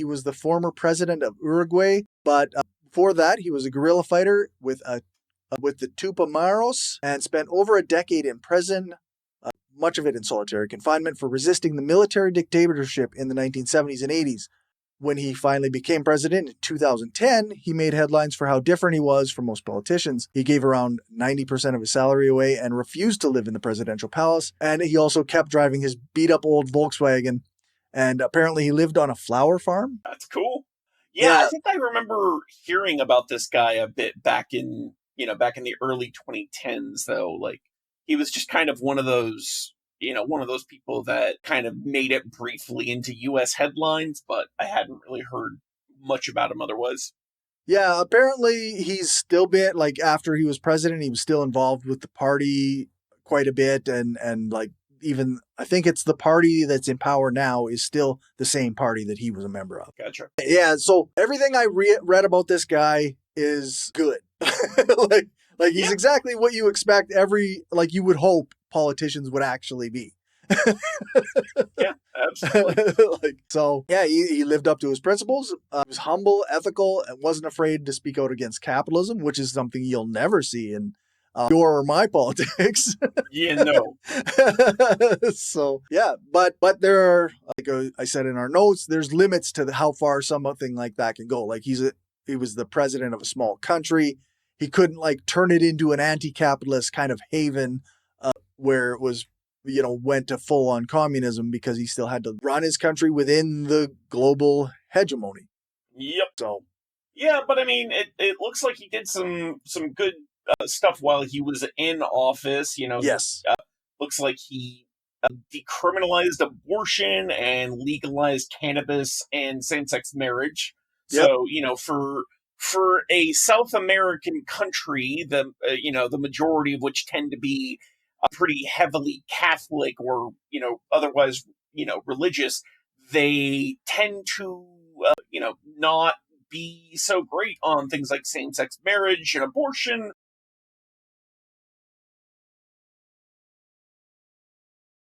He was the former president of Uruguay, but before that, he was a guerrilla fighter with the Tupamaros and spent over a decade in prison, much of it in solitary confinement, for resisting the military dictatorship in the 1970s and 80s. When he finally became president in 2010, he made headlines for how different he was from most politicians. He gave around 90% of his salary away and refused to live in the presidential palace. And he also kept driving his beat-up old Volkswagen. And apparently he lived on a flower farm. That's cool. Yeah, I Yeah, think I remember hearing about this guy a bit back in the early 2010s, though. Like, he was just kind of one of those people that kind of made it briefly into U.S. headlines, but I hadn't really heard much about him otherwise. Yeah, apparently he's still been, like, after he was president, he was still involved with the party quite a bit. And like, even, I think it's the party that's in power now is still the same party that he was a member of. Gotcha. Yeah, so everything I read about this guy is good. like he's Yeah. exactly what you expect like you would hope politicians would actually be. Yeah, absolutely. Yeah, he lived up to his principles. He was humble, ethical, and wasn't afraid to speak out against capitalism, which is something you'll never see in your or my politics. Yeah, no. So yeah, but there are, like I said in our notes, there's limits to how far something like that can go. Like he was the president of a small country. He couldn't like turn it into an anti-capitalist kind of haven where it was, went to full on communism, because he still had to run his country within the global hegemony. Yep. So Yeah, but I mean, it looks like he did some good stuff while he was in office. yes, Looks like he decriminalized abortion and legalized cannabis and same-sex marriage. yep, So, for a South American country, the majority of which tend to be pretty heavily Catholic or otherwise religious, they tend to not be so great on things like same-sex marriage and abortion.